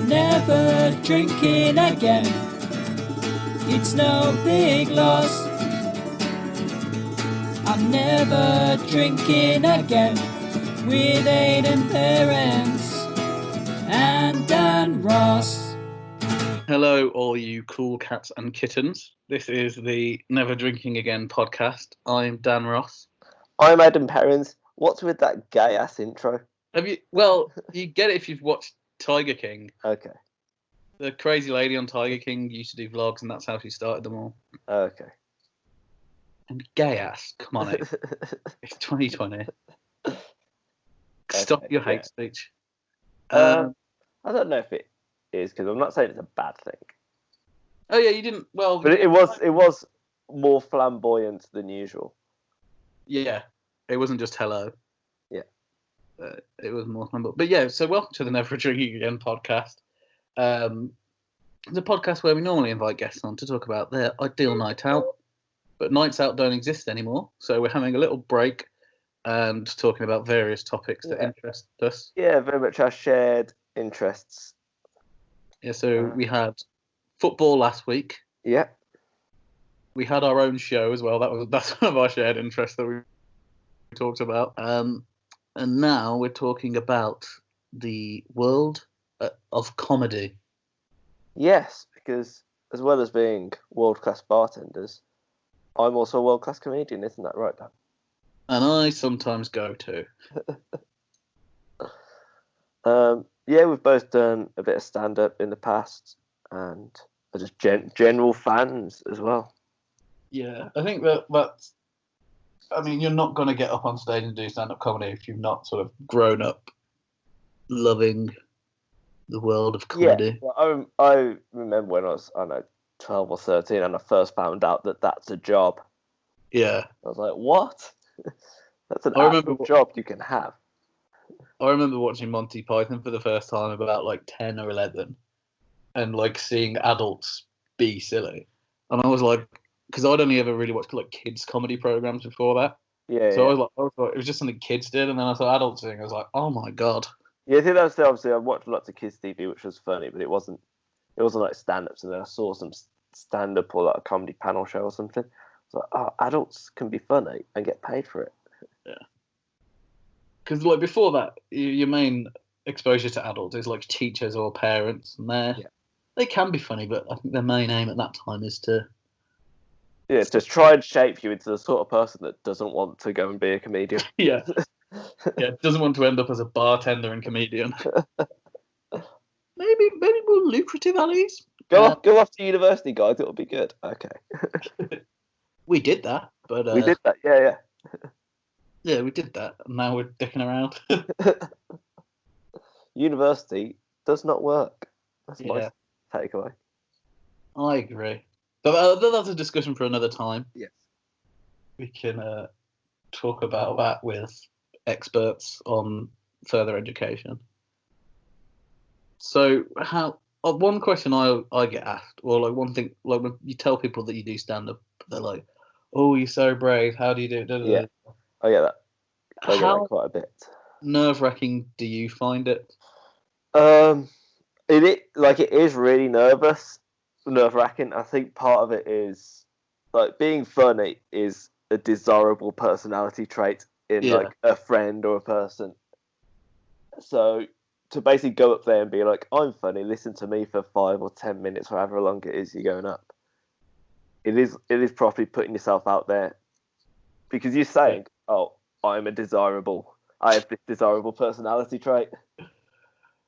never drinking again. It's no big loss. I'm never drinking again. With Aidan Parents and Dan Ross. Hello, all you cool cats and kittens. This is the Never Drinking Again podcast. I'm Dan Ross. I'm Aidan Parents. What's with that gay-ass intro? Have you? Well, you get it if you've watched Tiger King. Okay. The crazy lady on Tiger King used to do vlogs, and that's how she started them all. Okay. And gay ass, come on, it's 2020. Stop your hate speech. I don't know if it is, because I'm not saying it's a bad thing. Oh yeah, you didn't. Well, but it was more flamboyant than usual. Yeah, it wasn't just hello. Yeah, it was more flamboyant. But yeah, so welcome to the Never Drinking Again podcast. It's a podcast where we normally invite guests on to talk about their ideal night out, but nights out don't exist anymore. So we're having a little break and talking about various topics that interest us. Yeah, very much our shared interests. Yeah, so we had football last week. Yeah. We had our own show as well. That's one of our shared interests that we talked about. And now we're talking about the world of comedy. Yes, because as well as being world-class bartenders, I'm also a world-class comedian, isn't that right, Dan? And I sometimes go too. Yeah, we've both done a bit of stand-up in the past, and are just general fans as well. Yeah, I think that's... I mean, you're not going to get up on stage and do stand-up comedy if you've not sort of grown up loving the world of comedy. Yeah, well, I remember when I was, 12 or 13, and I first found out that that's a job. Yeah. I was like, what? That's an actual job you can have. I remember watching Monty Python for the first time about like 10 or 11 and like seeing adults be silly. And I was like, because I'd only ever really watched like kids comedy programs before that. Yeah. So I was like, it was just something kids did. And then I saw adults doing it. I was like, oh my God. Yeah, I think that's obviously I watched lots of kids TV, which was funny, but it wasn't like stand-ups. And then I saw some stand-up or like a comedy panel show or something. So adults can be funny and get paid for it. Yeah. Because like before that, your main exposure to adults is like teachers or parents, and they can be funny, but I think their main aim at that time is to to try and shape you into the sort of person that doesn't want to go and be a comedian. Yeah, doesn't want to end up as a bartender and comedian. maybe more lucrative alleys. Go off to university, guys. It'll be good. Okay. We did that, but we did that. Yeah. Yeah, we did that. And now we're dicking around. University does not work. That's my takeaway. I agree. But that's a discussion for another time. Yes. We can talk about that with experts on further education. So, one question I get asked, or like one thing, like when you tell people that you do stand up, they're like, "Oh, you're so brave. How do you do it?" Yeah. I get that. I get that quite a bit. Nerve-wracking do you find it? It is really nerve-wracking. I think part of it is like being funny is a desirable personality trait in like a friend or a person. So to basically go up there and be like, "I'm funny, listen to me for 5 or 10 minutes, however long it is you're going up." It is properly putting yourself out there, because you're saying, "Oh, I have this desirable personality trait."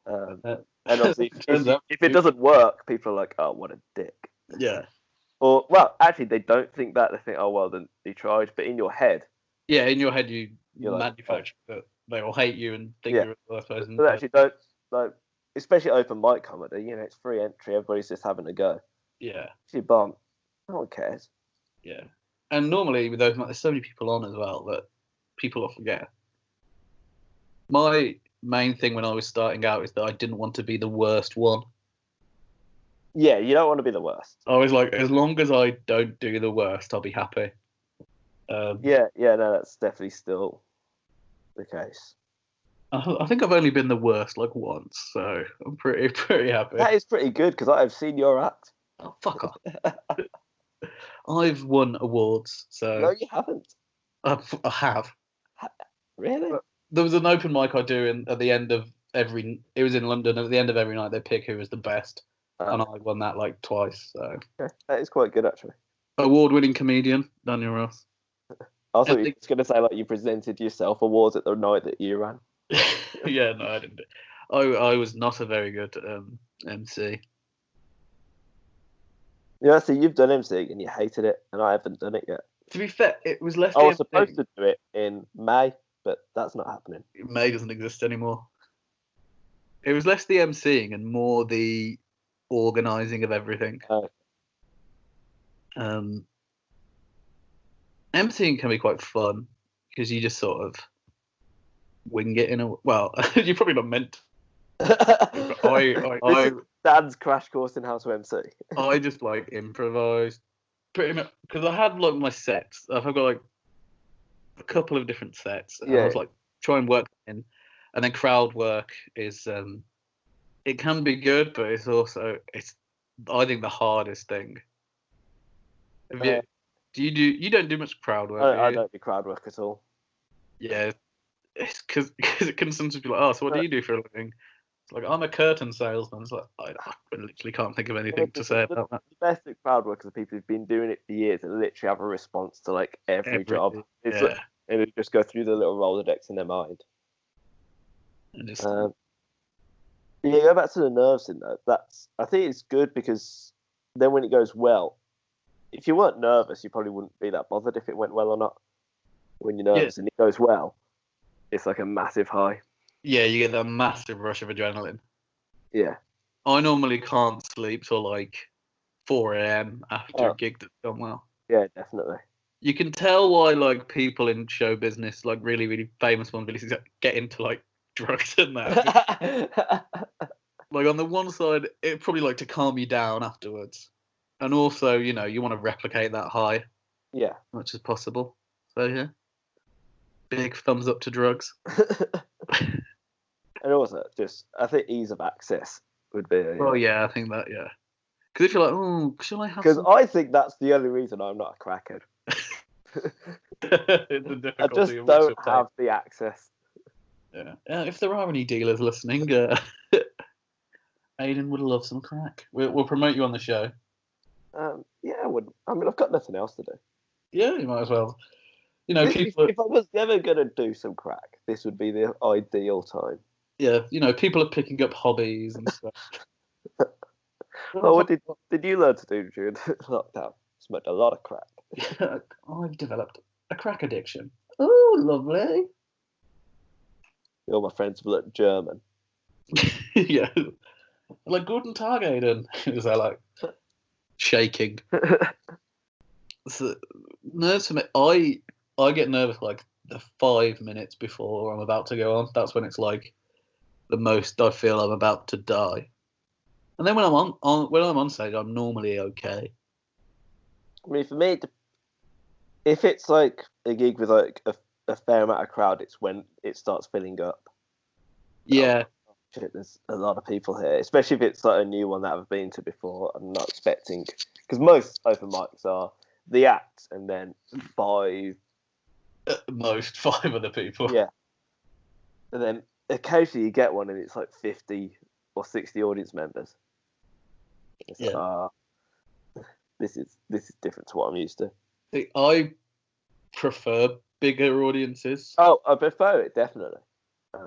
And obviously, if it doesn't work, people are like, "Oh, what a dick." Yeah. Or, well, actually, they don't think that. They think, "Oh, well, then he tried." But in your head... Yeah, in your head, you're manufacture that they will hate you and think you're the worst person. But actually, don't, like, especially open mic comedy, it's free entry. Everybody's just having a go. Yeah. If you bomb, no one cares. Yeah. And normally, with those, there's so many people on as well that people will forget. My main thing when I was starting out is that I didn't want to be the worst one. Yeah, you don't want to be the worst. I was like, as long as I don't do the worst, I'll be happy. No, that's definitely still the case. I think I've only been the worst like once, so I'm pretty happy. That is pretty good because I've seen your act. Oh, fuck off. I've won awards, so No, you haven't. I have. Really? There was an open mic I do at the end of every. It was in London. At the end of every night, they pick who was the best, and I won that like twice. So Okay. That is quite good, actually. award-winning comedian Daniel Ross. I thought you were going to say like you presented yourself awards at the night that you ran. Yeah, no, I didn't. I was not a very good MC. Yeah, see, you've done MC and you hated it, and I haven't done it yet. To be fair, it was less. I was supposed to do it in May, but that's not happening. May doesn't exist anymore. It was less the MCing and more the organising of everything. MCing can be quite fun because you just sort of wing it in a. Well, you're probably not meant to. This is Dan's crash course in how to MC. I just like improvised pretty much because I had like my sets. I've got like a couple of different sets. And I was like try and work in, and then crowd work is it can be good, but it's I think the hardest thing. You don't do much crowd work? I don't do crowd work at all. Yeah, it's because it can sometimes be like, oh, so what do you do for a living? It's like, I'm a curtain salesman. It's like, I literally can't think of anything to say about that. The best at crowd work are the people who've been doing it for years and literally have a response to like every job. And they just go through the little Rolodex in their mind. Go back to the nerves thing though. I think it's good because then when it goes well, if you weren't nervous, you probably wouldn't be that bothered if it went well or not. When you're nervous and it goes well, it's like a massive high. Yeah, you get that massive rush of adrenaline. Yeah. I normally can't sleep till like 4 a.m. after a gig that's gone well. Yeah, definitely. You can tell why like people in show business, like really, really famous ones, really get into like drugs and that. Like on the one side, it probably like to calm you down afterwards. And also, you know, you want to replicate that high. Yeah. As much as possible. So yeah. Big thumbs up to drugs. And also, I think ease of access would be. Well, yeah, I think that, yeah. Because if you're like, oh, shall I have? Because I think that's the only reason I'm not a crackhead. I just don't have the access. Yeah. If there are any dealers listening, Aidan would love some crack. We'll promote you on the show. Yeah, I would. I mean, I've got nothing else to do. Yeah, you might as well. You know, if I was ever going to do some crack, this would be the ideal time. Yeah, you know, people are picking up hobbies and stuff. Well, what did you learn to do during lockdown? Smoked a lot of crack. Yeah, I've developed a crack addiction. Oh, lovely. All my friends have learned German. Yeah. Like, Guten Tag, Aidan. Is that like shaking? So, nerves for me, I get nervous like the 5 minutes before I'm about to go on. That's when it's like the most I feel I'm about to die. And then when I'm on stage, I'm normally okay. I mean, for me, if it's like a gig with like a fair amount of crowd, it's when it starts filling up. Yeah. Oh, shit, there's a lot of people here, especially if it's like a new one that I've been to before. I'm not expecting, because most open mics are the act and then 5. At most 5 other people. Yeah. And then occasionally you get one and it's like 50 or 60 audience members. It's like, this is different to what I'm used to. I prefer bigger audiences. Oh, I prefer it, definitely.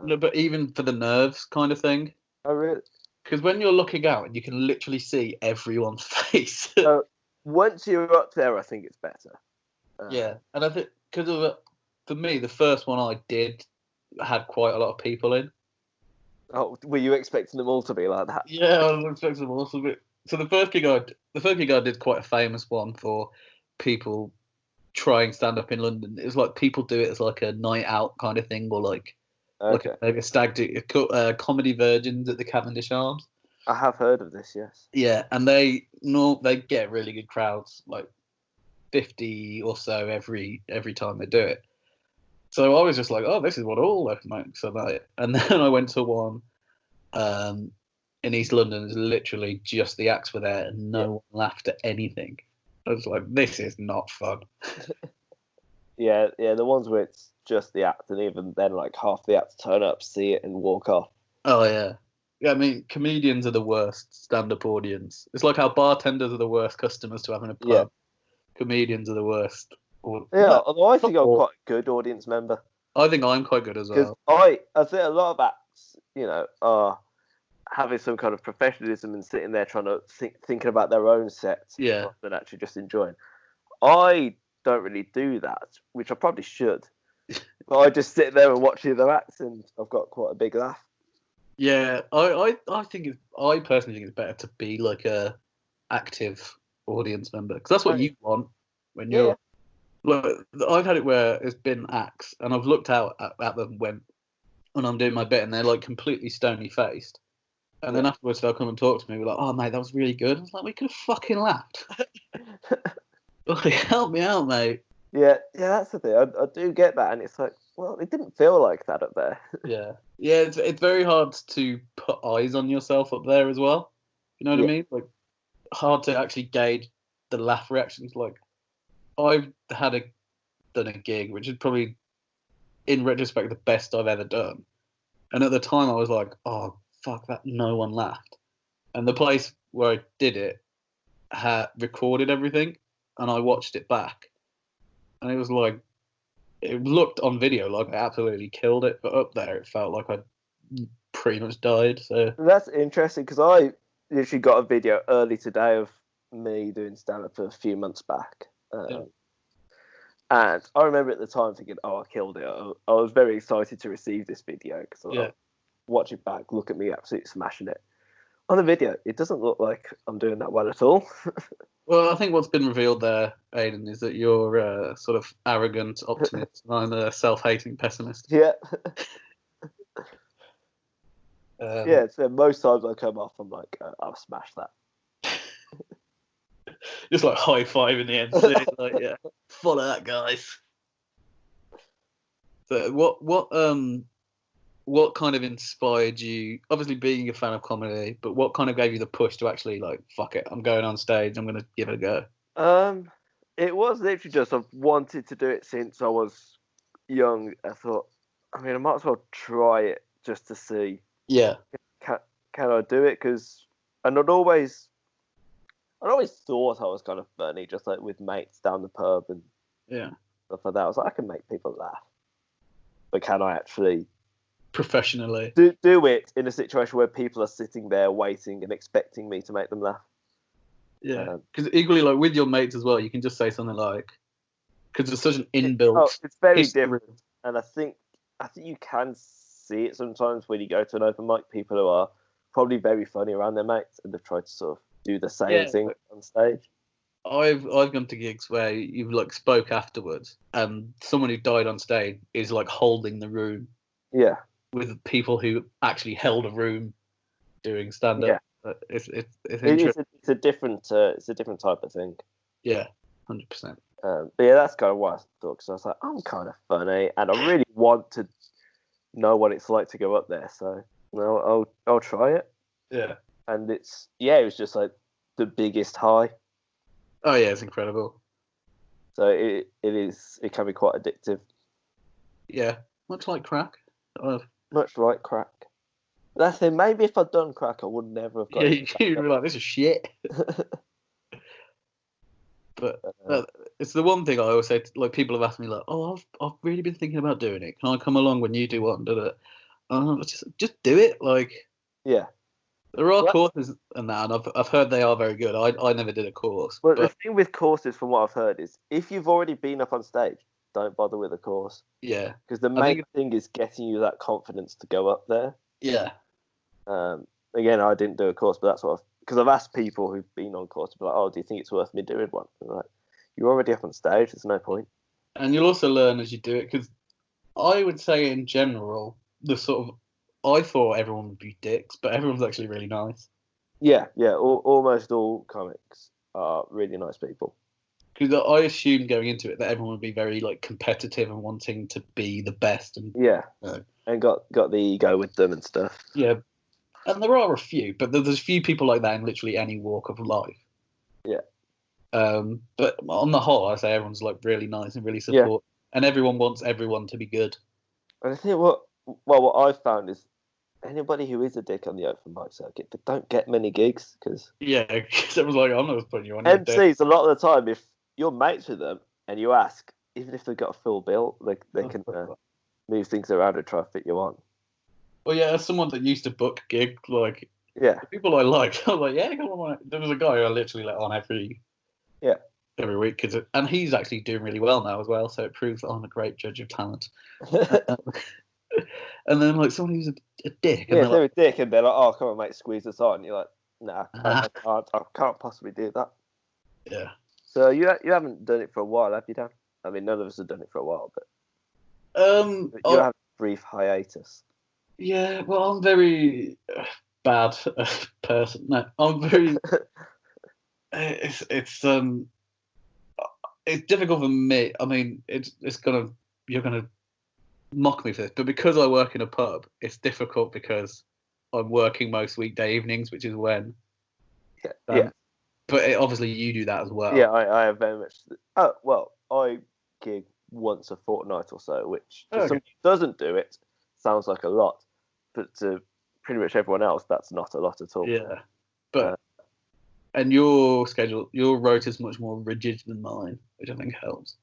No, but even for the nerves kind of thing. Oh, really? Because when you're looking out, you can literally see everyone's face. Once you're up there, I think it's better. Yeah, and I think because for me, the first one I did had quite a lot of people in. Oh, were you expecting them all to be like that? Yeah, I was expecting them all to be. So the first gig I did quite a famous one for people trying stand up in London. It was like people do it as like a night out kind of thing, or like maybe a stag do. Comedy Virgins at the Cavendish Arms. I have heard of this, yes. Yeah, and they get really good crowds, like 50 or so every time they do it. So I was just like, oh, this is what all open mics are like. And then I went to one in East London. It's literally just the acts were there and no one laughed at anything. I was like, this is not fun. Yeah, the ones where it's just the act, and even then, like half the acts turn up, see it, and walk off. Oh, yeah. Yeah, I mean, comedians are the worst stand-up audience. It's like how bartenders are the worst customers to have in a pub. Yeah. Comedians are the worst. Yeah, although I think I'm quite a good audience member. I think I'm quite good as well. Because I think a lot of acts, are having some kind of professionalism and sitting there trying to thinking about their own sets rather than actually just enjoying. I don't really do that, which I probably should. But I just sit there and watch the other acts, and I've got quite a big laugh. Yeah, I personally think it's better to be like a active audience member because that's what you want when you're. Look, I've had it where it's been acts, and I've looked out at them when I'm doing my bit, and they're like completely stony faced, and then afterwards they'll come and talk to me, be like, "Oh mate, that was really good." I was like, "We could have fucking laughed." Like, help me out, mate. Yeah, that's the thing. I do get that, and it's like, well, it didn't feel like that up there. Yeah. It's very hard to put eyes on yourself up there as well. You know what I mean? Like, hard to actually gauge the laugh reactions. Like, I've done a gig, which is probably, in retrospect, the best I've ever done. And at the time, I was like, oh, fuck that, no one laughed. And the place where I did it had recorded everything, and I watched it back. And it was like, it looked on video like I absolutely killed it, but up there, it felt like I pretty much died. So that's interesting, because I literally got a video early today of me doing stand-up a few months back. And I remember at the time thinking, oh, I killed it. I was very excited to receive this video because I watch it back, look at me absolutely smashing it. On the video, it doesn't look like I'm doing that well at all. Well, I think what's been revealed there, Aidan, is that you're a sort of arrogant optimist and I'm a self-hating pessimist. Yeah. So most times I come off, I'm like, I'll smash that. Just like high five in the end. Like, yeah, follow that, guys. So what kind of inspired you? Obviously, being a fan of comedy, but what kind of gave you the push to actually like, fuck it, I'm going on stage, I'm gonna give it a go? It was literally just I've wanted to do it since I was young. I thought, I might as well try it just to see. Yeah. Can I do it? And I'd always thought I was kind of funny, just like with mates down the pub and stuff like that. I was like, I can make people laugh, but can I actually professionally do it in a situation where people are sitting there waiting and expecting me to make them laugh? Yeah, because equally, like with your mates as well, you can just say something like, because it's such an inbuilt. It's very different, and I think you can see it sometimes when you go to an open mic. People who are probably very funny around their mates and they've tried to sort of do the same thing on stage. I've gone to gigs where you've like spoke afterwards, and someone who died on stage is like holding the room. Yeah. With people who actually held a room doing stand up. Yeah. It's a different type of thing. Yeah, 100%. But yeah, that's kind of what I thought, because I was like, I'm kind of funny, and I really want to know what it's like to go up there. So I'll try it. Yeah. And it was just like the biggest high. Oh yeah, it's incredible. So it can be quite addictive. Yeah, much like crack. Much like crack. That's it. Maybe if I'd done crack, I would never have got. Yeah, you'd be like, this is shit. But it's the one thing I always say. Like, people have asked me, like, "Oh, I've really been thinking about doing it. Can I come along when you do one?" Just do it. Like, yeah. There are courses and that, and I've heard they are very good. I never did a course. Well, the thing with courses, from what I've heard, is if you've already been up on stage, don't bother with a course. Yeah. Because the main thing is getting you that confidence to go up there. Yeah. Again, I didn't do a course, but that's what because I've asked people who've been on course to be like, "Oh, do you think it's worth me doing one?" And I'm like, you're already up on stage. There's no point. And you'll also learn as you do it, because I would say in general, I thought everyone would be dicks, but everyone's actually really nice. Yeah. Almost all comics are really nice people. Because I assumed going into it that everyone would be very like competitive and wanting to be the best, and and got the ego with them and stuff. Yeah, and there are a few, but there's a few people like that in literally any walk of life. Yeah. But on the whole, I say everyone's like really nice and really supportive, and everyone wants everyone to be good. And I think what I've found is anybody who is a dick on the open mic circuit, they don't get many gigs because because everyone's like, I'm not putting you on. MCs a lot of the time, if you're mates with them and you ask, even if they've got a full bill, they can move things around and try to fit you on. Well, yeah, as someone that used to book gigs, like the people I liked, I was like, yeah, come on. There was a guy who I literally let on every week, and he's actually doing really well now as well. So it proves that I'm a great judge of talent. And then like someone who's a dick, and they're a dick, and they're like, "Oh, come on, mate, squeeze this on." And you're like, "Nah, I can't possibly do that." Yeah. So you haven't done it for a while, have you, Dan? I mean, none of us have done it for a while, but you have a brief hiatus. Yeah, well, I'm very bad person. No, I'm very. It's difficult for me. I mean, you're gonna mock me for this, but because I work in a pub, it's difficult because I'm working most weekday evenings, which is when. Yeah. But obviously, you do that as well. Yeah, I have very much. Oh well, I gig once a fortnight or so, which to someone who doesn't do it sounds like a lot, but to pretty much everyone else, that's not a lot at all. Yeah, but and your rota is much more rigid than mine, which I think helps.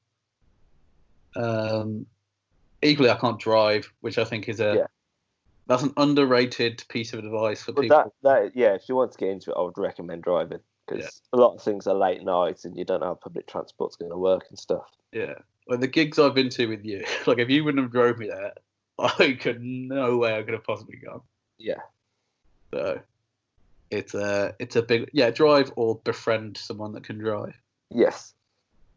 Equally, I can't drive, which I think is that's an underrated piece of advice for people. If you want to get into it, I would recommend driving because a lot of things are late nights and you don't know how public transport's going to work and stuff. Yeah, like the gigs I've been to with you, like if you wouldn't have drove me there, no way I could have possibly gone. Yeah. So it's a big drive or befriend someone that can drive. Yes.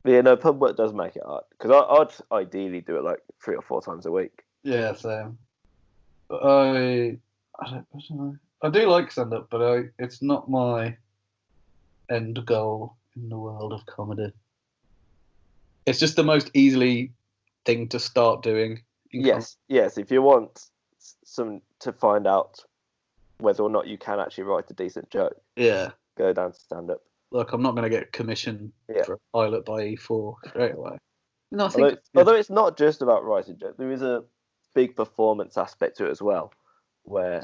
Yeah, no, pub work does make it hard because I'd ideally do it like 3 or 4 times a week. Yeah, same. But I don't know. I do like stand-up, but it's not my end goal in the world of comedy. It's just the most easily thing to start doing. Yes. If you want some to find out whether or not you can actually write a decent joke, go down to stand-up. Look, I'm not going to get commission for a pilot by E4 straight away. No, I think although it's not just about writing jokes, there is a big performance aspect to it as well. Where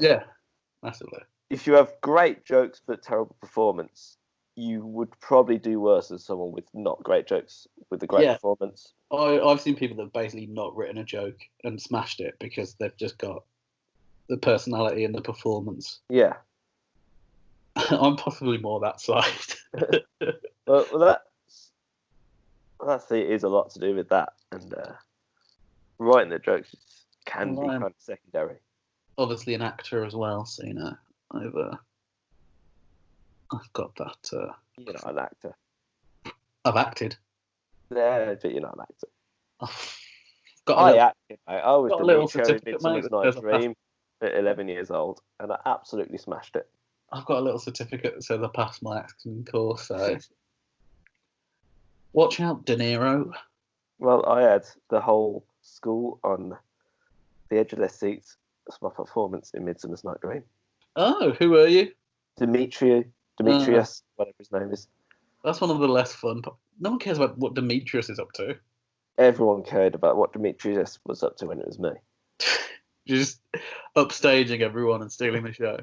massively. If you have great jokes but terrible performance, you would probably do worse than someone with not great jokes with a great performance. I've seen people that have basically not written a joke and smashed it because they've just got the personality and the performance. Yeah. I'm possibly more that side. well, that's it is a lot to do with that, and writing the jokes can be kind of secondary. Obviously, an actor as well, so I've got that. You're not an actor. I've acted. Yeah, but you're not an actor. Acted. I was Demetrio in Midsummer's Night's Dream at 11 years old, and I absolutely smashed it. I've got a little certificate that says I passed my acting course. So watch out, De Niro. Well, I had the whole school on the edge of their seats as my performance in Midsummer's Night's Dream. Oh, who are you? Demetrius, whatever his name is. That's one of the less fun. No one cares about what Demetrius is up to. Everyone cared about what Demetrius was up to when it was me. You're just upstaging everyone and stealing the show.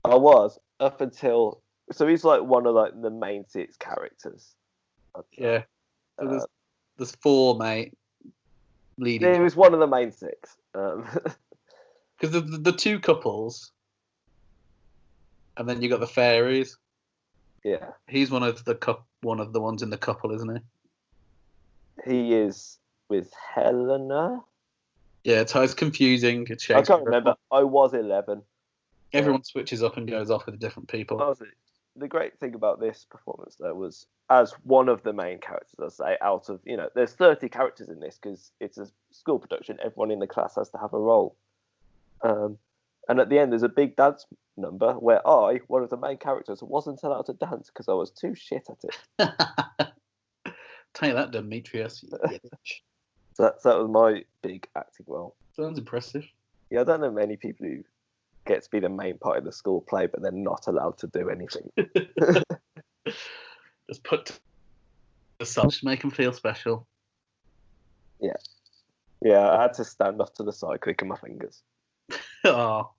I was up until he's like one of like the main six characters. Yeah, so there's 4 mate leading. Yeah, he was one of the main 6. Because the 2 couples, and then you got the fairies. Yeah, he's one of the ones in the couple, isn't he? He is with Helena. Yeah, it's confusing. It's I can't remember. I was 11. Everyone switches up and goes off with different people. The great thing about this performance, though, was as one of the main characters, I say, out of, there's 30 characters in this because it's a school production. Everyone in the class has to have a role. And at the end, there's a big dance number where I, one of the main characters, wasn't allowed to dance because I was too shit at it. Take that, Demetrius. So that was my big acting role. Sounds impressive. Yeah, I don't know many people who get to be the main part of the school play, but they're not allowed to do anything. Just put the song to make them feel special. Yeah, I had to stand off to the side, clicking my fingers. Oh,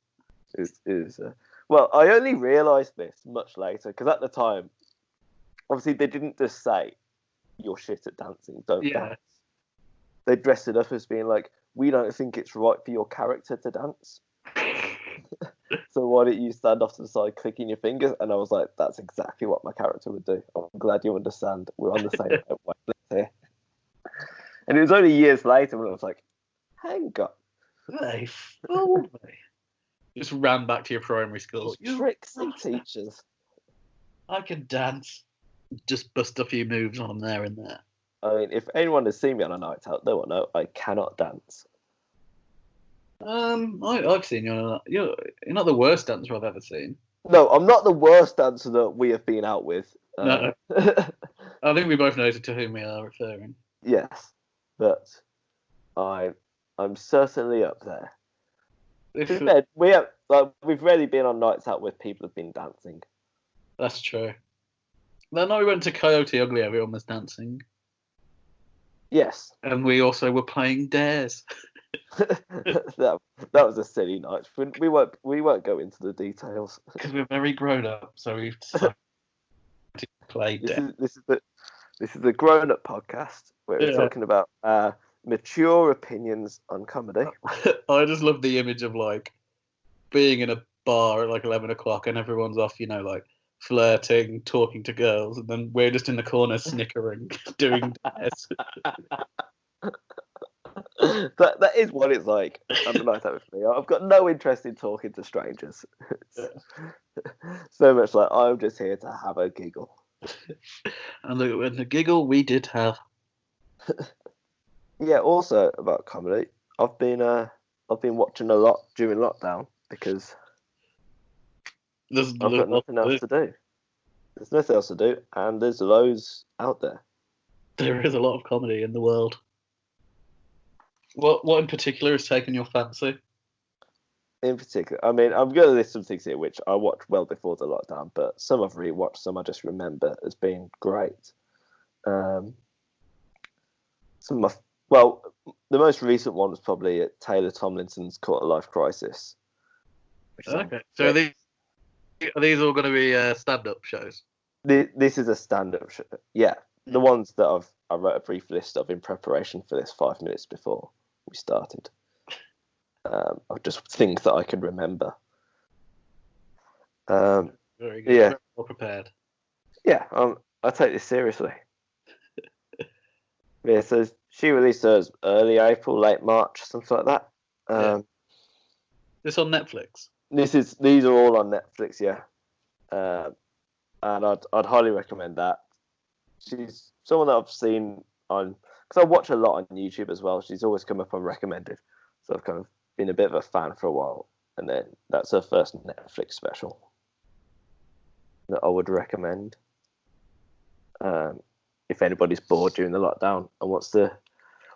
Well, I only realised this much later because at the time, obviously, they didn't just say you're shit at dancing, don't dance. They dressed it up as being like, we don't think it's right for your character to dance. So why don't you stand off to the side clicking your fingers? And I was like, that's exactly what my character would do. I'm glad you understand. We're on the same wavelength here. And it was only years later when I was like, hang on. they fooled me. Just ran back to your primary school. Those tricksy teachers. I can dance. Just bust a few moves on them there and there. I mean, if anyone has seen me on a night out, they will know I cannot dance. I've seen you. You're not the worst dancer I've ever seen. No, I'm not the worst dancer that we have been out with. No. I think we both know to whom we are referring. Yes, but I'm certainly up there. We've rarely been on nights out where people have been dancing. That's true. Then we went to Coyote Ugly. Everyone was dancing. Yes. And we also were playing dares. that was a silly night. We won't go into the details because we're very grown up. So we've decided to play dares. This is the grown up podcast where we're talking about mature opinions on comedy. I just love the image of like being in a bar at like 11 o'clock and everyone's off, like flirting, talking to girls, and then we're just in the corner snickering, doing dares. That is what it's like on the night out with me. I've got no interest in talking to strangers. So much like I'm just here to have a giggle. And the giggle we did have. Yeah. Also about comedy, I've been watching a lot during lockdown because I've got nothing else to do. There's nothing else to do, and there's loads out there. There is a lot of comedy in the world. What in particular has taken your fancy? In particular, I mean, I'm going to list some things here which I watched well before the lockdown, but some I've rewatched, some I just remember as being great. The most recent one was probably Taylor Tomlinson's Quarter Life Crisis. Okay, so are these all going to be stand-up shows? This is a stand-up show. Yeah, the ones that I wrote a brief list of in preparation for this 5 minutes before we started. Of just things that I could remember. Very good. Yeah. Very well prepared. Yeah, I take this seriously. Yeah, so she released hers early April, late March, something like that. This on Netflix? These are all on Netflix, yeah. And I'd highly recommend that. She's someone that I've seen on, because I watch a lot on YouTube as well. She's always come up on recommended, so I've kind of been a bit of a fan for a while. And then that's her first Netflix special that I would recommend. If anybody's bored during the lockdown and wants to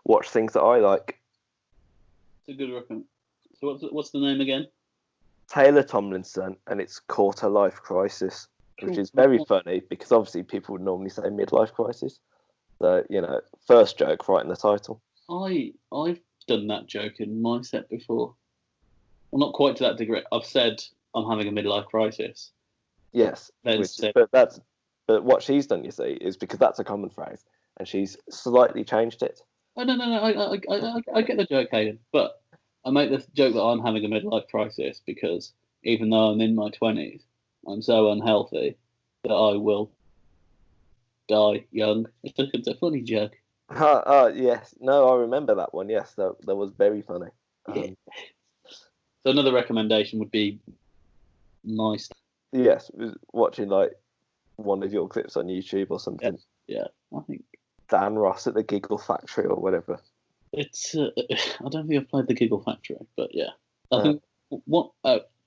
watch things that I like. It's a good recommend. So what's the name again? Taylor Tomlinson, and it's Quarter Life Crisis, which is very funny because obviously people would normally say midlife crisis. So, first joke right in the title. I've done that joke in my set before. Well, not quite to that degree. I've said I'm having a midlife crisis. Yes, but what she's done, you see, is because that's a common phrase, and she's slightly changed it. Oh, no. I get the joke, Hayden, but I make the joke that I'm having a midlife crisis because even though I'm in my 20s, I'm so unhealthy that I will die young. It's a funny joke. Yes. No, I remember that one. Yes, that was very funny. Yeah. So another recommendation would be nice. Yes, watching like one of your clips on YouTube or something. Yeah, I think Dan Ross at the Giggle Factory or whatever. It's. I don't think I've played the Giggle Factory, but yeah, I think what?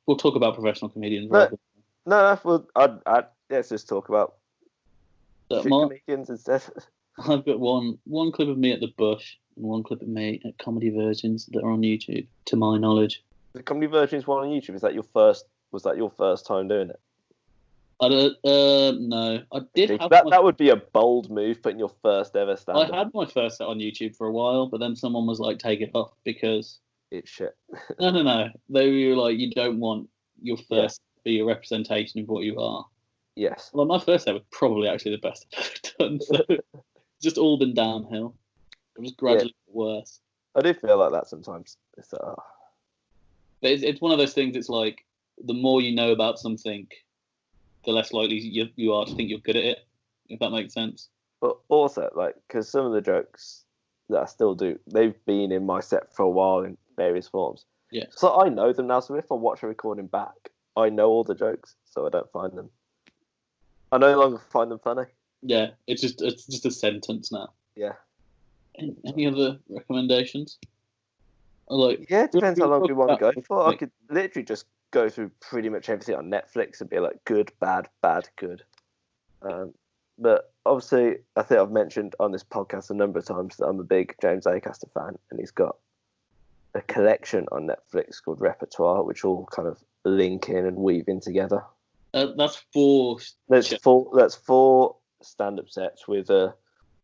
We'll talk about professional comedians. No, Rather. let's just talk about comedians instead. I've got one clip of me at the Bush and one clip of me at Comedy Virgins that are on YouTube, to my knowledge. The Comedy Virgins one on YouTube, was that your first time doing it? I don't no. I did have that would be a bold move, putting your first ever stand-up. I had my first set on YouTube for a while, but then someone was like, take it off because it's shit. No. They were like, you don't want your first to be a representation of what you are. Yes. Well, my first set was probably actually the best I've ever done, so it's just all been downhill. It was gradually worse. I do feel like that sometimes. But it's one of those things, it's like, the more you know about something, the less likely you are to think you're good at it, if that makes sense. But also, like, because some of the jokes that I still do, they've been in my set for a while in various forms. Yeah. So I know them now, so if I watch a recording back, I know all the jokes, so I don't find them. I no longer find them funny. Yeah, it's just a sentence now. Yeah. Any other recommendations? Yeah, it depends how long we want to go for. I could literally just go through pretty much everything on Netflix and be like good, bad, bad, good. But obviously, I think I've mentioned on this podcast a number of times that I'm a big James Acaster fan, and he's got a collection on Netflix called Repertoire, which all kind of link in and weave in together. That's four. That's four stand-up sets with a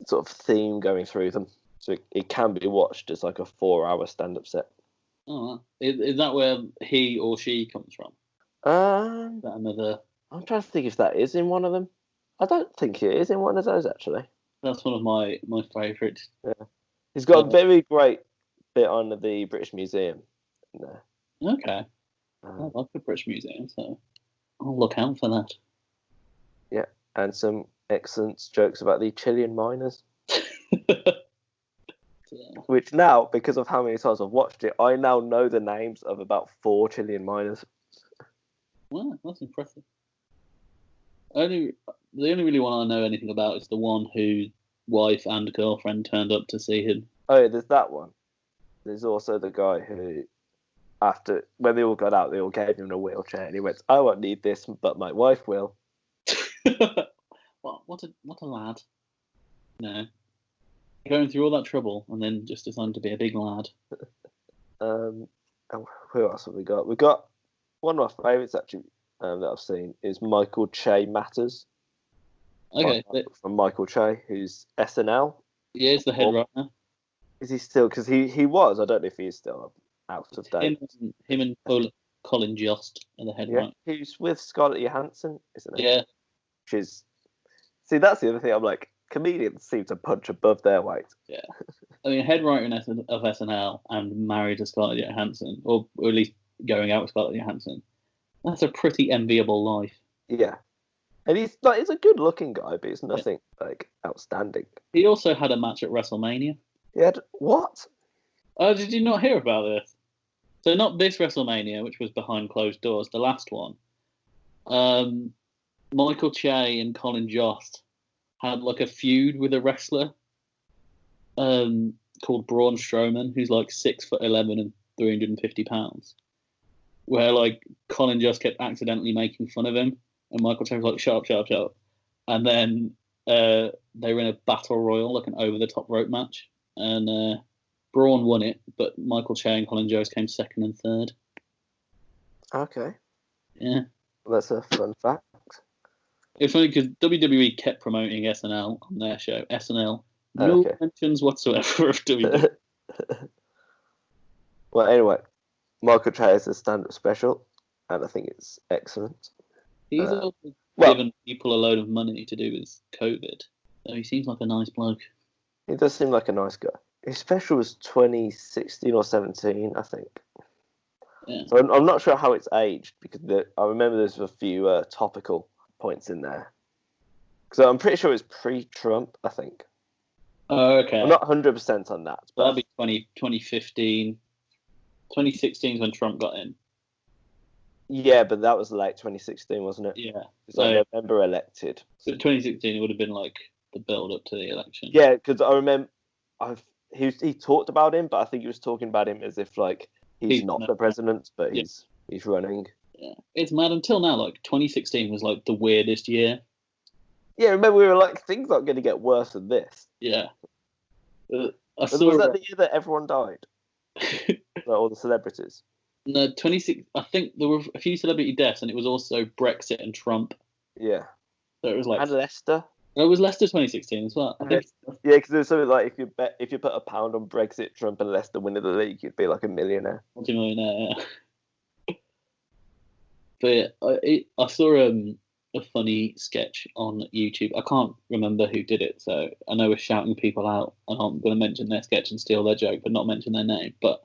sort of theme going through them, so it can be watched as like a 4-hour stand-up set. Oh, is that where he or she comes from? That another? I'm trying to think if that is in one of them. I don't think it is in one of those, actually. That's one of my favourites. Yeah. He's got a very great bit on the British Museum in there. Okay. I like the British Museum, so I'll look out for that. Yeah, and some excellent jokes about the Chilean miners. Which now, because of how many times I've watched it, I now know the names of about 4 Chilean miners. Wow, that's impressive. The only really one I know anything about is the one whose wife and girlfriend turned up to see him. Oh yeah, there's that one. There's also the guy who, after when they all got out, they all gave him a wheelchair, and he went, "I won't need this, but my wife will." What a lad! No, going through all that trouble and then just deciding to be a big lad. Who else have we got? We've got one of my favourites actually that I've seen is Michael Che Matters. Okay, from Michael Che, who's SNL. Yeah, he's the head right now. Is he still? Because he was. I don't know if he's still out of date. Him and Colin Jost are the head right. He's with Scarlett Johansson, isn't he? Yeah. See, that's the other thing. I'm like, comedians seem to punch above their weight. Yeah. I mean, head writer of SNL and married to Scarlett Johansson, or at least going out with Scarlett Johansson. That's a pretty enviable life. Yeah. And he's a good-looking guy, but he's nothing like outstanding. He also had a match at WrestleMania. He had what? Oh, did you not hear about this? So not this WrestleMania, which was behind closed doors, the last one. Michael Che and Colin Jost had like a feud with a wrestler called Braun Strowman, who's like 6'11" and 350 pounds. Where like Colin Jost kept accidentally making fun of him, and Michael Che was like, "Shut up!" And then they were in a battle royal, like an over-the-top rope match, and Braun won it, but Michael Che and Colin Jost came second and third. Okay. Yeah. Well, that's a fun fact. It's funny because WWE kept promoting SNL on their show. SNL, no mentions whatsoever of WWE. Well, anyway, Michael Che has a stand-up special, and I think it's excellent. He's also given people a load of money to do with COVID, so he seems like a nice bloke. He does seem like a nice guy. His special was 2016 or 17, I think. Yeah. So I'm not sure how it's aged, because I remember there's a few topical points in there. So I'm pretty sure it's pre-Trump, I think. Oh, okay. I'm not 100% on that. But that'll be 2015. 2016 is when Trump got in. Yeah, but that was late 2016, wasn't it? Yeah. So November elected. So 2016, it would have been like the build-up to the election. Yeah, because I remember he talked about him, but I think he was talking about him as if like he's not the president, but he's he's running. Yeah, it's mad. Until now, like 2016 was like the weirdest year. Yeah, remember we were like, things aren't going to get worse than this. Yeah. Was that the year that everyone died? Like, all the celebrities? No, 26. I think there were a few celebrity deaths, and it was also Brexit and Trump. Yeah. So it was like. And Leicester. No, it was Leicester 2016 as well. I think. Yeah, because there was something like if you put £1 on Brexit, Trump, and Leicester winning the league, you'd be like a millionaire. Multi-millionaire. Yeah. But yeah, I saw a funny sketch on YouTube. I can't remember who did it, so I know we're shouting people out, and I'm going to mention their sketch and steal their joke, but not mention their name. But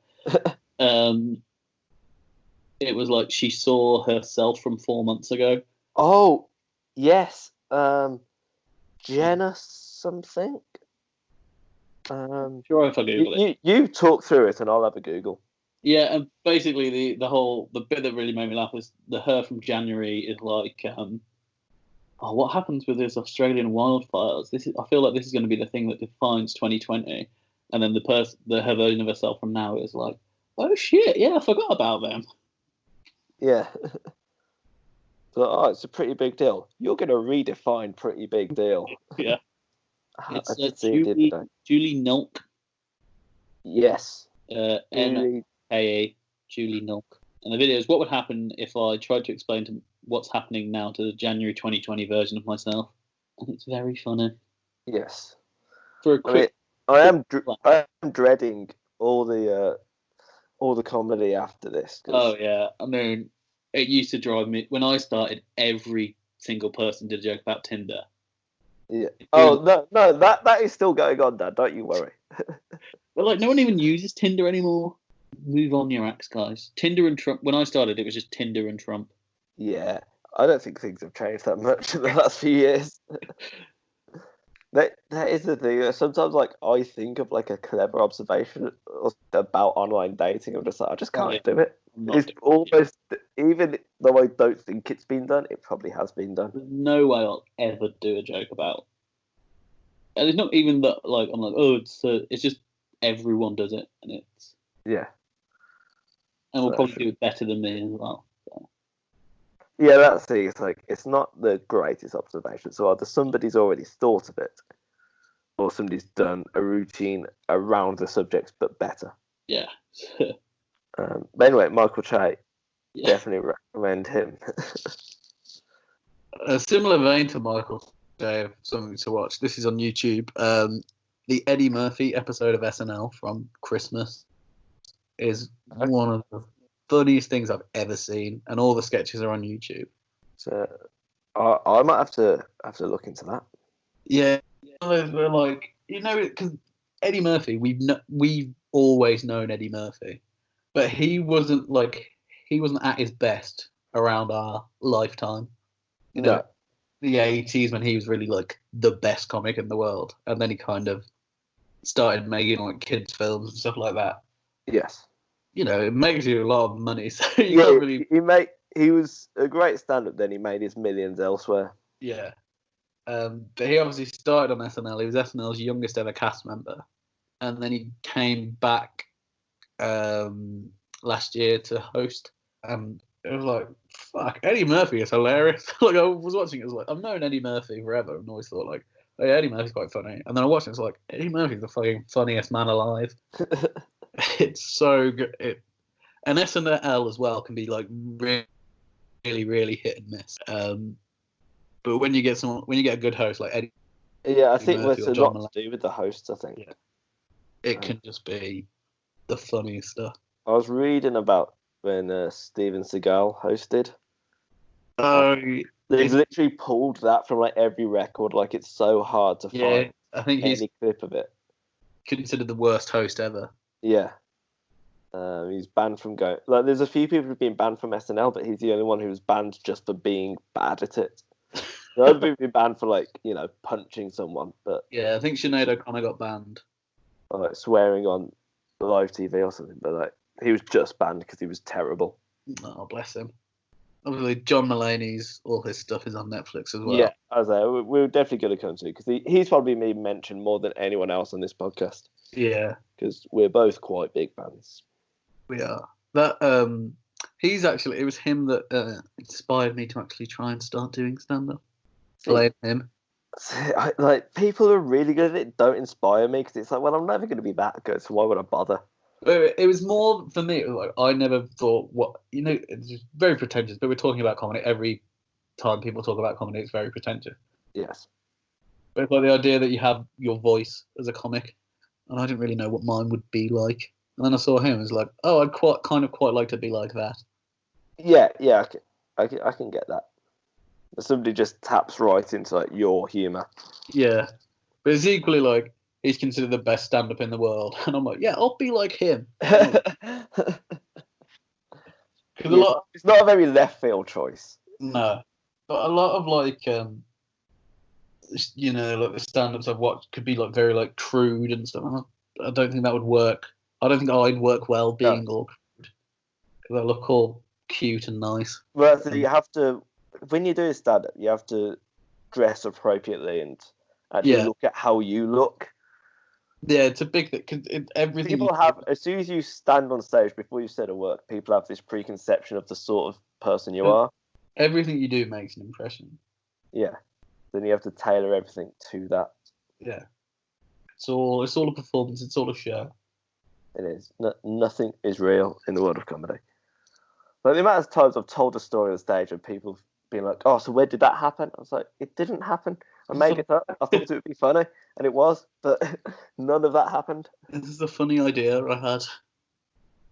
it was like she saw herself from 4 months ago. Oh, yes. Jenna something. Sure, if I Google it. You talk through it, and I'll have a Google. Yeah, and basically the bit that really made me laugh was the her from January is like, what happens with this Australian wildfires? I feel like this is going to be the thing that defines 2020. And then her version of herself from now is like, oh shit, yeah, I forgot about them. Yeah. So, it's a pretty big deal. You're going to redefine pretty big deal. Yeah. It's Julie Nulk. Yes. N-A-A, Julie Nulk. And the video is, what would happen if I tried to explain what's happening now to the January 2020 version of myself? And it's very funny. Yes. For a quick, I am dreading all the comedy after this. Oh yeah, I mean, it used to drive me when I started. Every single person did a joke about Tinder. Yeah. Oh no, that is still going on, Dad. Don't you worry. But like, no one even uses Tinder anymore. Move on your acts, guys. Tinder and Trump. When I started, it was just Tinder and Trump. Yeah, I don't think things have changed that much in the last few years. That is the thing. Sometimes, like, I think of like a clever observation about online dating. I'm just like, I just can't do it. It's almost, even though I don't think it's been done, it probably has been done. There's no way I'll ever do a joke about. And it's not even that, like, I'm like, oh, it's just everyone does it, and it's and will probably do it better than me as well. So. Yeah, that's the thing. It's like, it's not the greatest observation. So either somebody's already thought of it, or somebody's done a routine around the subject, but better. Yeah. But anyway, Michael Che, definitely recommend him. A similar vein to Michael Che, something to watch. This is on YouTube. The Eddie Murphy episode of SNL from Christmas is one of the funniest things I've ever seen, and all the sketches are on YouTube. So I might have to look into that. Yeah, we're like, because Eddie Murphy, we've always known Eddie Murphy, but he wasn't at his best around our lifetime. The 80s, when he was really like the best comic in the world, and then he kind of started making like kids films and stuff like that. Yes. It makes you a lot of money, so you can't really. He was a great stand-up. Then he made his millions elsewhere. Yeah, but he obviously started on SNL. He was SNL's youngest ever cast member, and then he came back last year to host. And it was like, fuck, Eddie Murphy is hilarious. Like, I was watching it, I was like, I've known Eddie Murphy forever, and always thought like, oh yeah, Eddie Murphy's quite funny. And then I watched it, it's like, Eddie Murphy's the fucking funniest man alive. It's so good. And SNL as well can be like really, really hit and miss. But when you get a good host like Eddie, I think it's a lot to do with the hosts. I think it can just be the funniest stuff. I was reading about when Steven Seagal hosted. Oh, they've literally pulled that from like every record. Like, it's so hard to find. I think any clip of it. Considered the worst host ever. Yeah. He's banned from going. Like, there's a few people who've been banned from SNL, but he's the only one who was banned just for being bad at it. The other people have been banned for like, punching someone, but yeah, I think Sinead O'Connor got banned. Or like swearing on live TV or something, but like he was just banned because he was terrible. Oh, bless him. Obviously, John Mulaney's all his stuff is on Netflix as well. Yeah, as we're definitely going to come to because he's probably been mentioned more than anyone else on this podcast. Yeah, because we're both quite big fans. We are. That It was him that inspired me to actually try and start doing stand-up. See, Blame him. like people who are really good at it don't inspire me because it's like, well, I'm never going to be that good, so why would I bother? It was more for me. It was like I never thought it's just very pretentious. But we're talking about comedy every time people talk about comedy. It's very pretentious. Yes. But it's like the idea that you have your voice as a comic, and I didn't really know what mine would be like. And then I saw him. It was like, oh, I'd quite like to be like that. Yeah, I can get that. Somebody just taps right into like your humour. Yeah, but it's equally like he's considered the best stand-up in the world, and I'm like, yeah, I'll be like him. It's not a very left field choice. No, but a lot of like like the stand-ups I've watched could be like very like crude and stuff. I don't think that would work. I don't think I'd work well being all crude because I look all cute and nice. Well, so you have to, when you do a stand-up, you have to dress appropriately and actually look at how you look. Yeah, it's a big thing because everything. People have, as soon as you stand on stage before you say a word, people have this preconception of the sort of person you are. Everything you do makes an impression. Yeah. Then you have to tailor everything to that. Yeah. It's all a performance. It's all a show. It is. Nothing is real in the world of comedy. Like the amount of times I've told a story on stage and people being like, "Oh, so where did that happen?" I was like, "It didn't happen. I made it up. I thought it would be funny, and it was, but none of that happened." This is a funny idea I had.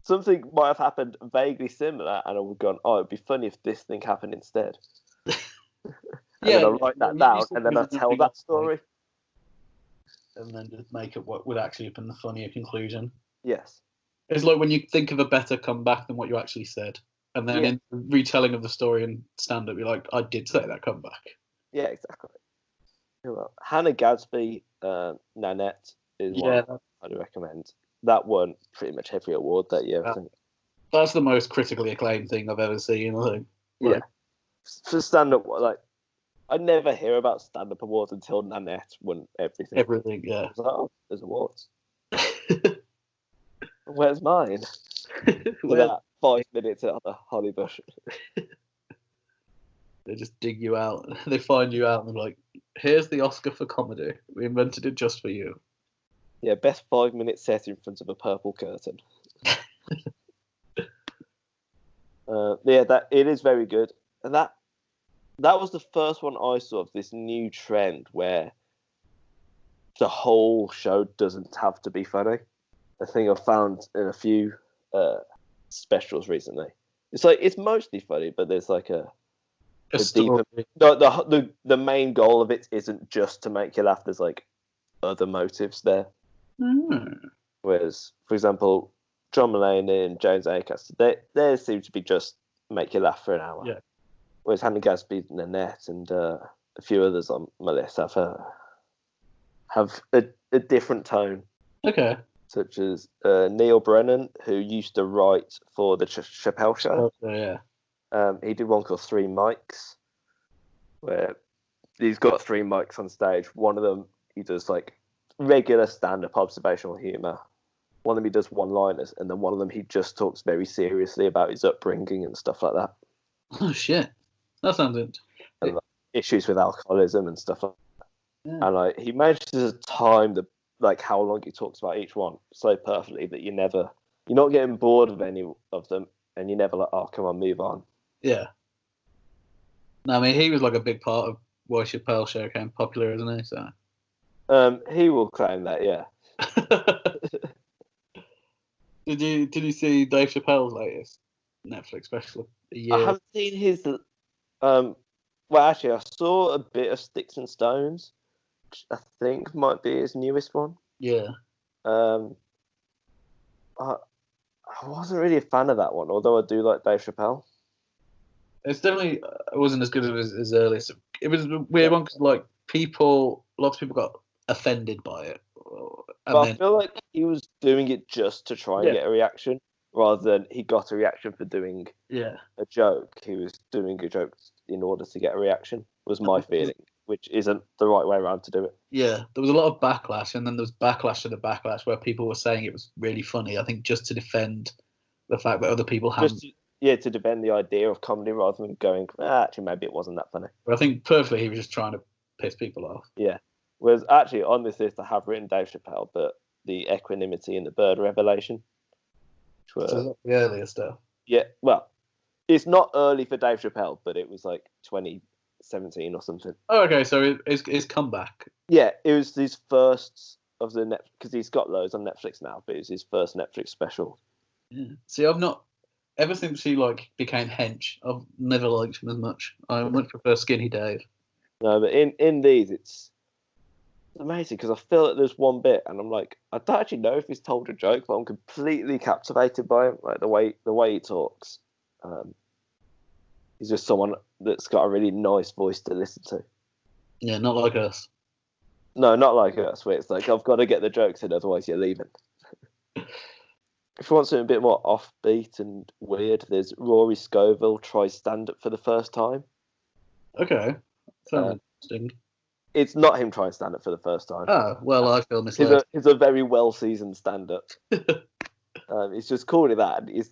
Something might have happened vaguely similar, and I would have gone, "Oh, it'd be funny if this thing happened instead." And then I write that down, and then I tell that story. And then just make it what would actually have been the funnier conclusion. Yes. It's like when you think of a better comeback than what you actually said. And then in the retelling of the story and stand-up, you're like, I did say that comeback. Yeah, exactly. Well, Hannah Gadsby, Nanette is one I'd recommend. That won pretty much every award that year, I think. That's the most critically acclaimed thing I've ever seen, I think. Yeah. For stand-up, like, I never hear about stand-up awards until Nanette won everything. Everything, yeah. I was like, oh, there's awards. Where's mine? For that 5 minutes at the Hollybush. They just dig you out. They find you out and they're like, here's the Oscar for comedy. We invented it just for you. Yeah, best 5-minute set in front of a purple curtain. It is very good. And that was the first one I saw of this new trend where the whole show doesn't have to be funny. A thing I've found in a few specials recently. It's like it's mostly funny, but there's like a deeper. The main goal of it isn't just to make you laugh. There's like other motives there. Whereas, for example, John Mulaney and James Acaster, they seem to be just make you laugh for an hour. Yeah. Whereas Hannah Gadsby, Nanette, and a few others on my list have a different tone. Okay. Such as Neil Brennan, who used to write for the Chappelle Show. Oh, yeah. He did one called Three Mics, where he's got 3 mics on stage. One of them he does like regular stand-up observational humour. One of them he does one-liners, and then one of them he just talks very seriously about his upbringing and stuff like that. Oh shit, that sounds interesting. And like, issues with alcoholism and stuff like that. Yeah. And like he manages to time how long he talks about each one so perfectly that you're not getting bored of any of them, and you're never like, oh, come on, move on. Yeah. No, I mean, he was like a big part of why Chappelle Show became popular, isn't he? So. He will claim that, yeah. Did you see Dave Chappelle's latest Netflix special? I haven't seen his. Well, actually, I saw a bit of Sticks and Stones, which I think might be his newest one. Yeah. I wasn't really a fan of that one, although I do like Dave Chappelle. It's definitely it wasn't as good as his earliest. It was a weird one because lots of people got offended by it. I feel like he was doing it just to try and get a reaction, rather than he got a reaction for doing a joke. He was doing a joke in order to get a reaction, was my feeling, which isn't the right way around to do it. Yeah, there was a lot of backlash, and then there was backlash to the backlash where people were saying it was really funny, I think just to defend the fact that other people hadn't. to defend the idea of comedy rather than going, actually, maybe it wasn't that funny. But I think perfectly he was just trying to piss people off. Yeah. Whereas actually on this list, I have written Dave Chappelle, but the equanimity and the bird revelation. So the earlier stuff. Yeah, well, it's not early for Dave Chappelle, but it was like 2017 or something. Oh, okay, so his comeback. Yeah, it was his first of the Netflix, because he's got loads on Netflix now, but it was his first Netflix special. Yeah. See, I've not ever since he became hench. I've never liked him as much. I much prefer Skinny Dave. No, but in these, it's amazing because I feel like there's one bit, and I'm like, I don't actually know if he's told a joke, but I'm completely captivated by him, like the way he talks. He's just someone that's got a really nice voice to listen to. Yeah, not like us. No, not like us, where it's like, I've got to get the jokes in, otherwise you're leaving. If you want something a bit more offbeat and weird, there's Rory Scovel tries stand-up for the first time. Okay, sounds interesting. It's not him trying stand-up for the first time. Oh, well, I feel misled. He's a very well-seasoned stand-up. He's just called it that. He's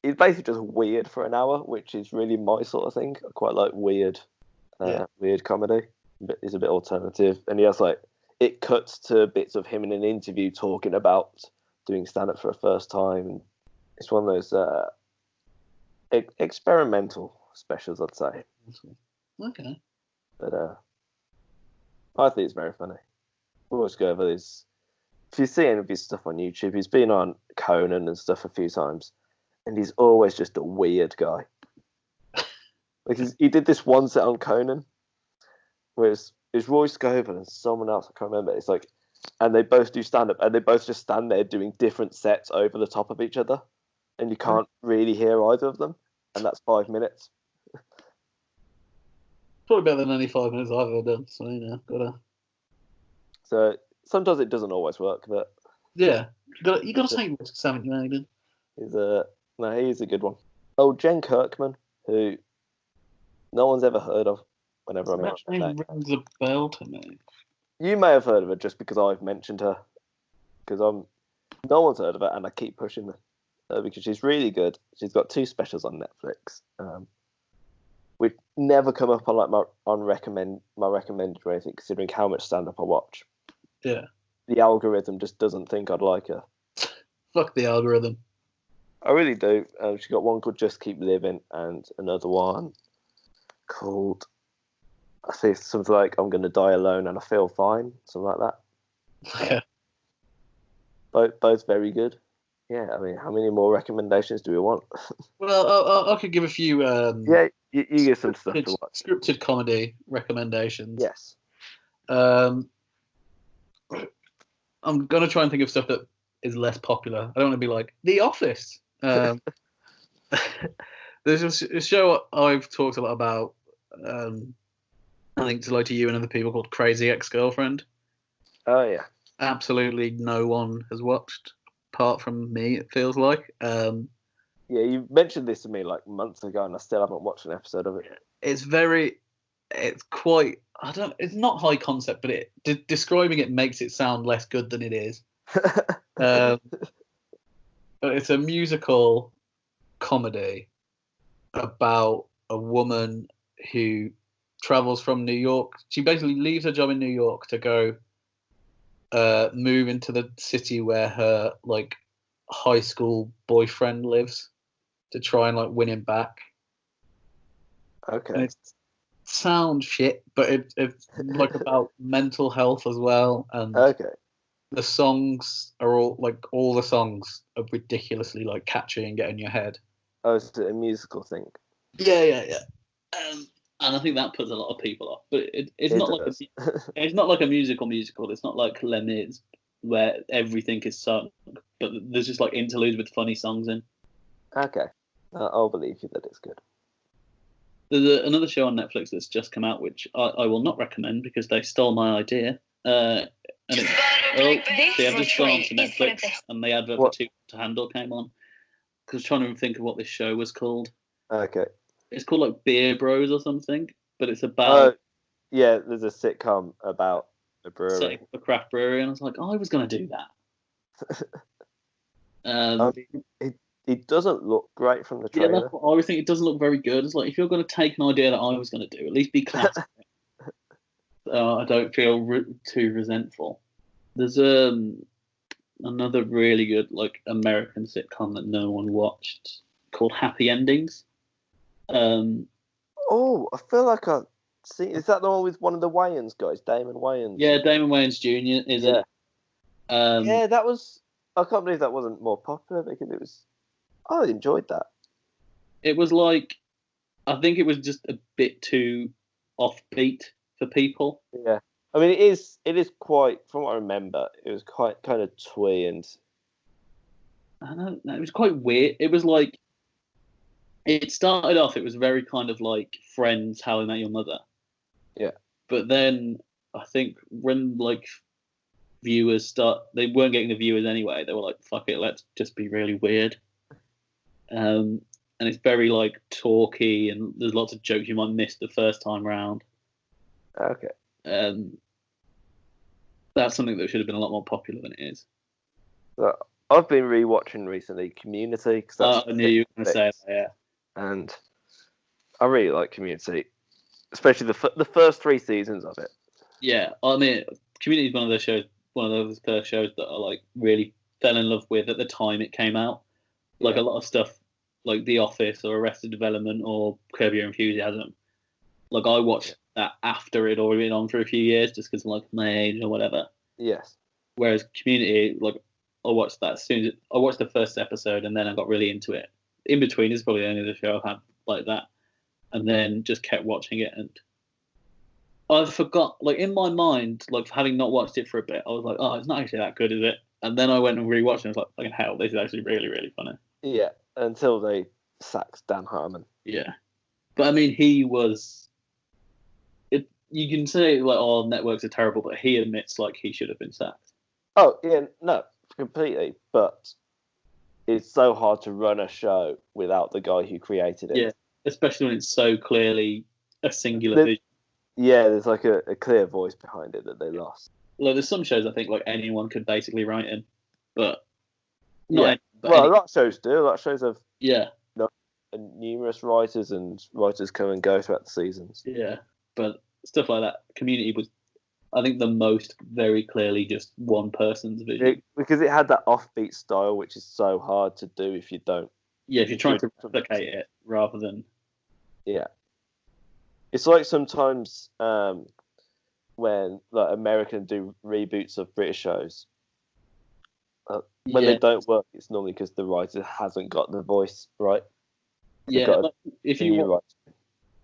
basically just weird for an hour, which is really my sort of thing. I quite like weird comedy. It's a bit alternative, and he has it cuts to bits of him in an interview talking about doing stand-up for the first time. It's one of those experimental specials, I'd say. Okay. But I think it's very funny. Always go over this. If you see any of his stuff on YouTube, he's been on Conan and stuff a few times, and he's always just a weird guy. He did this one set on Conan, where it's Roy Scovel and someone else, I can't remember. It's and they both do stand-up, and they both just stand there doing different sets over the top of each other, and you can't really hear either of them, and that's 5 minutes. Probably better than any 5 minutes I've ever done, so, gotta... So, sometimes it doesn't always work, but... Yeah, you gotta take risks, haven't you, Aidan? He's a good one. Oh, Jen Kirkman, who no one's ever heard of whenever I mention her name. Rings a bell to me. You may have heard of her just because I've mentioned her. Because no one's heard of her, and I keep pushing her because she's really good. She's got 2 specials on Netflix, which never come up on my recommended or anything, considering how much stand-up I watch. Yeah. The algorithm just doesn't think I'd like her. Fuck the algorithm. I really do. She got one called Just Keep Living, and another one called, I think it's something like I'm Gonna Die Alone and I Feel Fine, something like that. Yeah. Both very good. Yeah, I mean, how many more recommendations do we want? Well, I could give a few. Yeah, you get some stuff to watch. Scripted comedy recommendations. Yes. I'm gonna try and think of stuff that is less popular. I don't want to be like The Office. There's a show I've talked a lot about. I think to you and other people, called Crazy Ex-Girlfriend. Oh yeah. Absolutely no one has watched, apart from me. It feels like. Yeah, you mentioned this to me months ago, and I still haven't watched an episode of it. It's quite. It's not high concept, but describing it makes it sound less good than it is. But it's a musical comedy about a woman who travels from New York. She basically leaves her job in New York to go move into the city where her high school boyfriend lives, to try and win him back. Okay. And it sounds shit, but it's about mental health as well. And okay. The songs are all the songs are ridiculously catchy and get in your head. Oh, it's a musical thing. Yeah. And I think that puts a lot of people off. But it's not it's not like a musical. It's not like Les Mis, where everything is sung, but there's just interludes with funny songs in. Okay, I'll believe you that it's good. There's another show on Netflix that's just come out, which I will not recommend because they stole my idea. And they have just gone on to Netflix, and the advert for Too to Handle came on. Because I was trying to think of what this show was called. Okay. It's called Beer Bros or something, but it's about. Yeah, there's a sitcom about a brewery. Setting up a craft brewery, and I was like, I was going to do that. it doesn't look great from the Yeah, trailer. that's what I always think. It doesn't look very good. It's like if you're going to take an idea that I was going to do, at least be classic. I don't feel too resentful. There's another really good like American sitcom that no one watched called Happy Endings. Oh, I feel like I've seen. Is that the one with one of the Wayans guys, Damon Wayans? Yeah, Damon Wayans Jr. is Yeah. it? Yeah, that was. I can't believe that wasn't more popular because it was. I enjoyed that. It was like, I think it was just a bit too offbeat for people. Yeah, I mean, it is quite. From what I remember, it was quite kind of twee and. I don't know, it was quite weird. It was like, it started off, it was very kind of like Friends, How I Met Your Mother. Yeah. But then I think when like viewers they weren't getting the viewers anyway. They were like, fuck it, let's just be really weird. And it's very like talky, and there's lots of jokes you might miss the first time round. Okay. That's something that should have been a lot more popular than it is. So I've been rewatching recently Community. I knew you were going to say that, yeah. And I really like Community, especially the first 3 seasons of it. Yeah, I mean, Community is one of those first shows that I like really fell in love with at the time it came out. Like a lot of stuff, like The Office or Arrested Development or Curb Your Enthusiasm. Like I watched that after it already been on for a few years, just because like my age or whatever. Yes. Whereas Community, like I watched that as soon as I watched the first episode, and then I got really into it. In between is probably the only other show I've had like that, and then just kept watching it. And I forgot, like in my mind, like having not watched it for a bit, I was like, oh, it's not actually that good, is it? And then I went and rewatched it. And I was like, fucking hell, this is actually really, really funny. Yeah, until they sacked Dan Harmon. Yeah, but I mean, he was. You can say like, oh, networks are terrible, but he admits like he should have been sacked. Oh yeah, no, completely. But it's so hard to run a show without the guy who created it. Yeah, especially when it's so clearly a singular vision. Yeah, there's like a clear voice behind it that they lost. Like there's some shows I think like anyone could basically write in, but A lot of shows do. A lot of shows have numerous writers, and writers come and go throughout the seasons. Yeah, but stuff like that. Community was, I think, the most very clearly just one person's vision. Because it had that offbeat style, which is so hard to do if you don't. Yeah, if you're trying to replicate it rather than. Yeah. It's like sometimes when like Americans do reboots of British shows. When they don't work, it's normally because the writer hasn't got the voice right. If you watch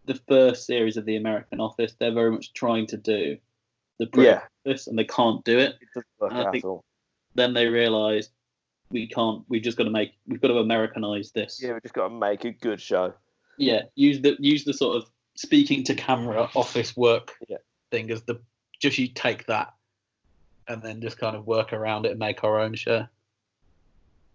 the first series of The American Office, they're very much trying to do the British Office, and they can't do it. It doesn't work at all. Then they realise we've just got to Americanise this. Yeah, we've just got to make a good show. Yeah, use the sort of speaking to camera office work thing as you take that and then just kind of work around it and make our own show.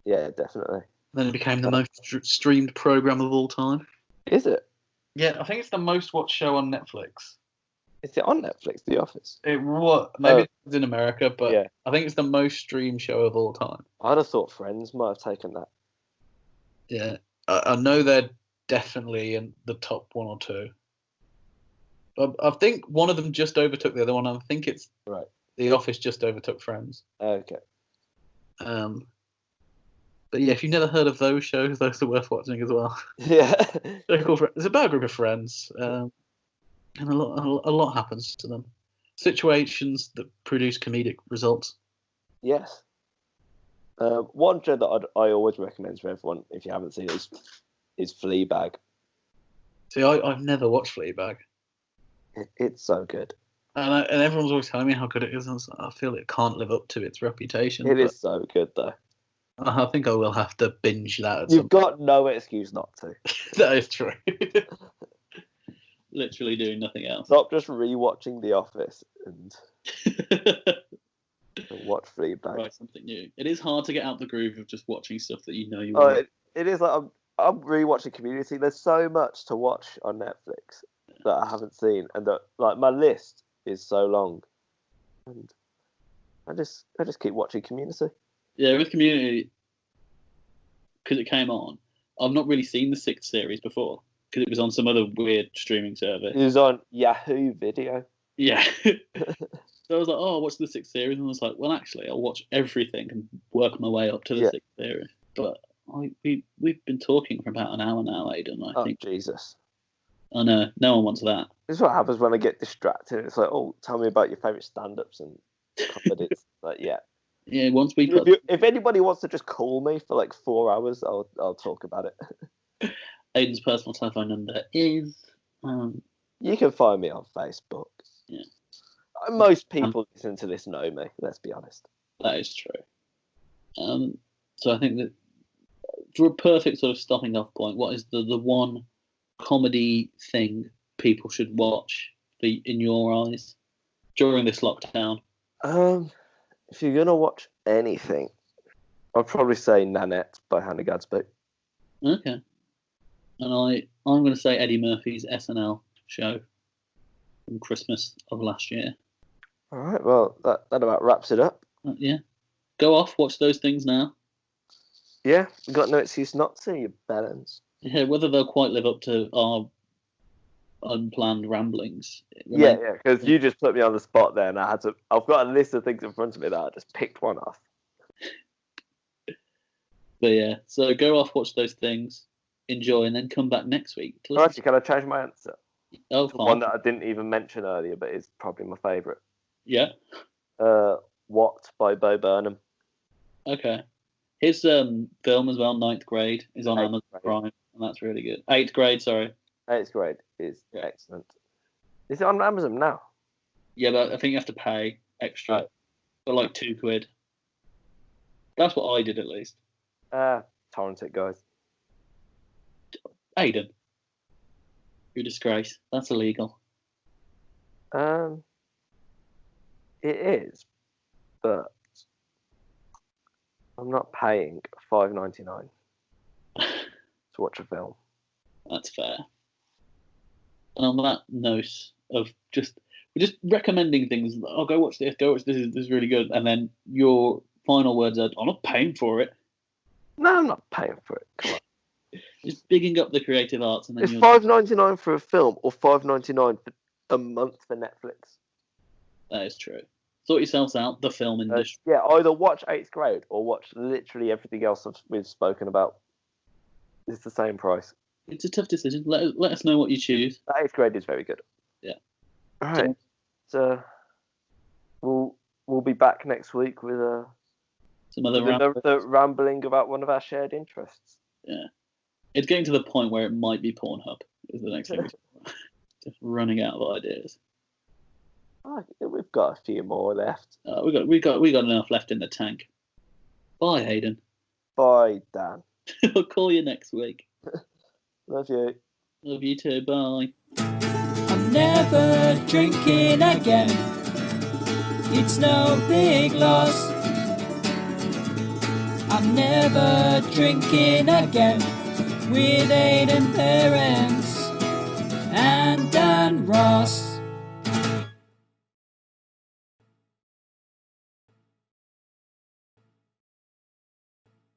Yeah, definitely. Then it became the most streamed program of all time. Is it? Yeah, I think it's the most watched show on Netflix. Is it on Netflix, The Office? Maybe it's in America, but I think it's the most streamed show of all time. I'd have thought Friends might have taken that. Yeah, I know they're definitely in the top 1 or 2. I think one of them just overtook the other one. I think it's The Office just overtook Friends. Okay. But yeah, if you've never heard of those shows, those are worth watching as well. Yeah. It's about a group of friends, and a lot happens to them. Situations that produce comedic results. Yes. One show that I always recommend for everyone, if you haven't seen it, is Fleabag. See, I've never watched Fleabag. It's so good. And everyone's always telling me how good it is, and I feel it can't live up to its reputation. It is so good, though. I think I will have to binge that. You've got no excuse not to. That is true. Literally doing nothing else. Stop just rewatching The Office and watch Fleabag. Right, something new. It is hard to get out the groove of just watching stuff that you know you want. It is like I'm rewatching Community. There's so much to watch on Netflix that I haven't seen, and that like my list is so long, and I just keep watching Community. Yeah, with Community, because it came on. I've not really seen the 6th series before because it was on some other weird streaming service. It was on Yahoo Video. Yeah. So I was like, oh, what's the 6th series? And I was like, well, actually, I'll watch everything and work my way up to the 6th series. But we've been talking for about an hour now, Aidan. I think. Jesus. I know. No one wants that. This is what happens when I get distracted. It's like, oh, tell me about your favourite stand-ups and comedies. Like, yeah. Yeah, once we put... If anybody wants to just call me for like 4 hours, I'll talk about it. Aidan's personal telephone number is... You can find me on Facebook. Yeah. Most people listen to this know me, let's be honest. That is true. So I think that for a perfect sort of stopping off point, what is the one comedy thing people should watch in your eyes during this lockdown? If you're going to watch anything, I'd probably say Nanette by Hannah Gadsby. Okay. And I'm going to say Eddie Murphy's SNL show from Christmas of last year. All right, well, that about wraps it up. Yeah. Go off, watch those things now. Yeah, we've got no excuse not to, you bellends. Yeah, whether they'll quite live up to our unplanned ramblings. Yeah, because you just put me on the spot there, and I've got a list of things in front of me that I just picked one off. But yeah, so go off, watch those things, enjoy, and then come back next week. Actually, can I change my answer? Oh, fine. One that I didn't even mention earlier, but is probably my favourite. Yeah. What by Bo Burnham. Okay. His film as well, 9th Grade, is on Amazon Prime, and that's really good. 8th Grade, sorry. 8th Grade is excellent. Is it on Amazon now? Yeah, but I think you have to pay extra for like £2. That's what I did at least. Torrent it, guys. Aidan, you're a disgrace. That's illegal. It is, but I'm not paying $5.99 to watch a film. That's fair. And on that note of we're just recommending things. Oh, go watch this. This is really good. And then your final words are, I'm not paying for it. No, I'm not paying for it. Come on. Just bigging up the creative arts. And then it's $5.99 for a film or $5.99 for a month for Netflix. That is true. Sort yourselves out, the film industry. Yeah, either watch 8th Grade or watch literally everything else we've spoken about. It's the same price. It's a tough decision. Let us know what you choose. The 8th Grade is very good. Yeah. All right. So we'll be back next week with some other rambling about one of our shared interests. Yeah. It's getting to the point where it might be Pornhub is the next thing. Just running out of ideas. We've got a few more left. We got enough left in the tank. Bye, Hayden. Bye, Dan. I'll call you next week. Love you. Love you too. Bye. I'm never drinking again. It's no big loss. I'm never drinking again with Aiden.